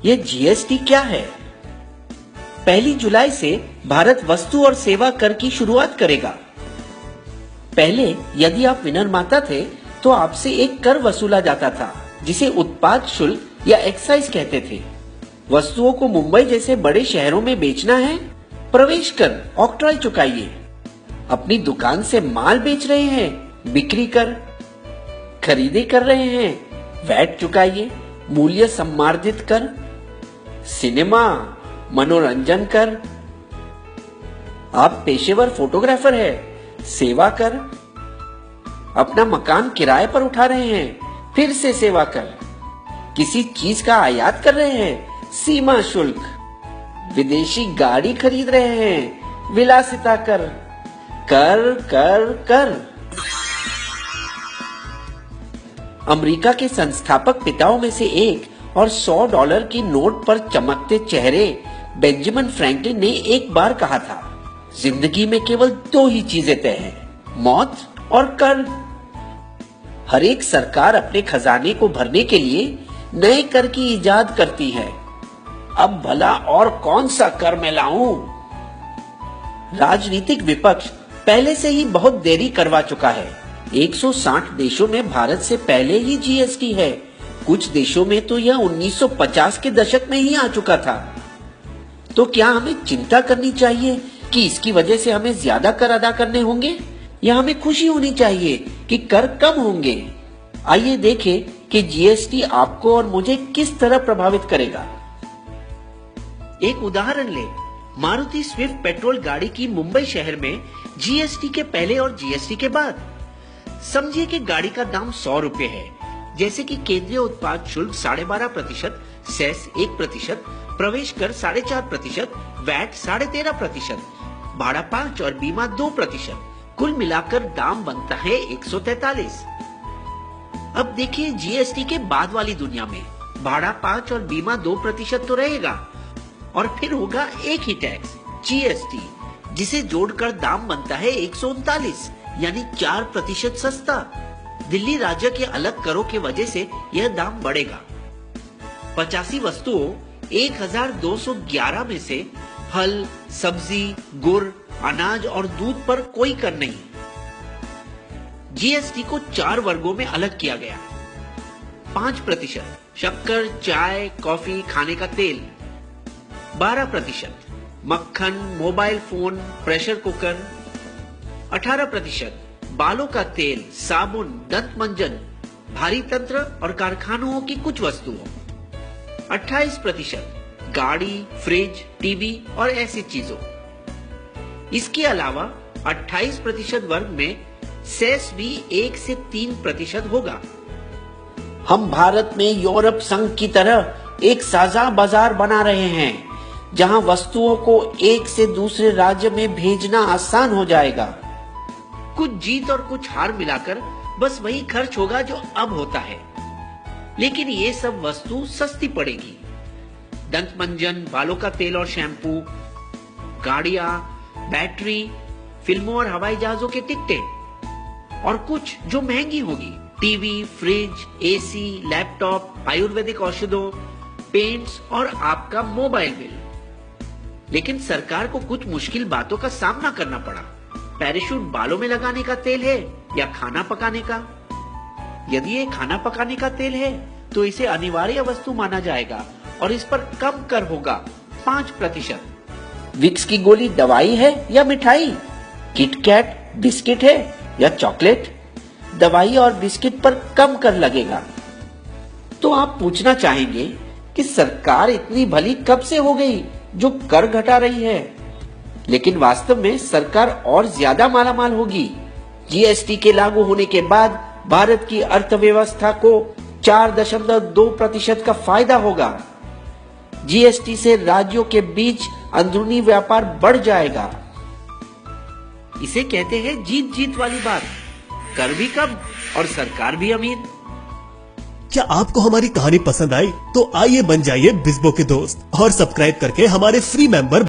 ये जीएसटी क्या है? 1 जुलाई से भारत वस्तु और सेवा कर की शुरुआत करेगा। पहले यदि आप विनिर्माता थे तो आपसे एक कर वसूला जाता था जिसे उत्पाद शुल्क या एक्साइज कहते थे। वस्तुओं को मुंबई जैसे बड़े शहरों में बेचना है, प्रवेश कर ऑक्ट्रॉय चुकाइए। अपनी दुकान से माल बेच रहे हैं, बिक्री कर। खरीदी कर रहे हैं, वैट चुकाइए, मूल्य सम्मार्जित कर। सिनेमा, मनोरंजन कर। आप पेशेवर फोटोग्राफर है, सेवा कर। अपना मकान किराए पर उठा रहे हैं, फिर से सेवा कर। किसी चीज का आयात कर रहे हैं, सीमा शुल्क। विदेशी गाड़ी खरीद रहे हैं, विलासिता कर। कर कर कर। अमेरिका के संस्थापक पिताओं में से एक और $100 की नोट पर चमकते चेहरे बेंजामिन फ्रैंकलिन ने एक बार कहा था, जिंदगी में केवल 2 ही चीजें तय हैं, मौत और कर। हर एक सरकार अपने खजाने को भरने के लिए नए कर की इजाद करती है। अब भला और कौन सा कर मैं लाऊं? राजनीतिक विपक्ष पहले से ही बहुत देरी करवा चुका है। 160 देशों में भारत से पहले ही जीएसटी है। कुछ देशों में तो यह 1950 के दशक में ही आ चुका था। तो क्या हमें चिंता करनी चाहिए कि इसकी वजह से हमें ज्यादा कर अदा करने होंगे, या हमें खुशी होनी चाहिए कि कर कम होंगे? आइए देखें कि जीएसटी आपको और मुझे किस तरह प्रभावित करेगा। एक उदाहरण ले, मारुति स्विफ्ट पेट्रोल गाड़ी की मुंबई शहर में जीएसटी के पहले और जीएसटी के बाद। समझिए कि गाड़ी का दाम 100 रुपए है, जैसे कि केंद्रीय उत्पाद शुल्क 12.5%, सेस 1%, प्रवेश कर 4.5%, वैट 13.5%, भाड़ा 5 और बीमा 2%। कुल मिलाकर दाम बनता है 143। अब देखिए जीएसटी के बाद वाली दुनिया में भाड़ा 5 और बीमा 2% तो रहेगा, और फिर होगा एक ही टैक्स जीएसटी, जिसे जोड़कर दाम बनता है 139, यानी 4% सस्ता। दिल्ली राज्य के अलग करों की वजह से यह दाम बढ़ेगा। 85 वस्तुओं 1211 में से फल, सब्जी, गुड़, अनाज और दूध पर कोई कर नहीं। जीएसटी को 4 वर्गों में अलग किया गया। 5% शक्कर, चाय, कॉफी, खाने का तेल। 12% मक्खन, मोबाइल फोन, प्रेशर कुकर। 18% बालों का तेल, साबुन, दंत मंजन, भारी तंत्र और कारखानों की कुछ वस्तुओं। 28% गाड़ी, फ्रिज, टीवी और ऐसी चीजों। इसके अलावा 28% वर्ग में सेस भी 1 से 3% होगा। हम भारत में यूरोप संघ की तरह एक साझा बाजार बना रहे हैं, जहां वस्तुओं को एक से दूसरे राज्य में भेजना आसान हो जाएगा। कुछ जीत और कुछ हार मिलाकर बस वही खर्च होगा जो अब होता है, लेकिन ये सब वस्तु सस्ती पड़ेगी। दंत मंजन, बालों का तेल और शैम्पू, गाड़ियां, बैटरी, फिल्मों और हवाई जहाजों के टिकटें, और कुछ जो महंगी होगी, टीवी, फ्रिज, एसी, लैपटॉप, आयुर्वेदिक औषधों, पेंट्स और आपका मोबाइल बिल। लेकिन सरकार को कुछ मुश्किल बातों का सामना करना पड़ा। पैराशूट बालों में लगाने का तेल है या खाना पकाने का? यदि ये खाना पकाने का तेल है तो इसे अनिवार्य वस्तु माना जाएगा और इस पर कम कर होगा 5%। विक्स की गोली दवाई है या मिठाई? किटकैट बिस्किट है या चॉकलेट? दवाई और बिस्किट पर कम कर लगेगा। तो आप पूछना चाहेंगे कि सरकार इतनी भली कब से हो गई जो कर घटा रही है? लेकिन वास्तव में सरकार और ज्यादा मालामाल होगी। जीएसटी के लागू होने के बाद भारत की अर्थव्यवस्था को 4.2% का फायदा होगा। जीएसटी से राज्यों के बीच अंदरूनी व्यापार बढ़ जाएगा। इसे कहते हैं जीत जीत वाली बात। कर भी कम और सरकार भी अमीर। क्या आपको हमारी कहानी पसंद आई? तो आइए बन जाइए बिस्बो के दोस्त और सब्सक्राइब करके हमारे फ्री मेंबर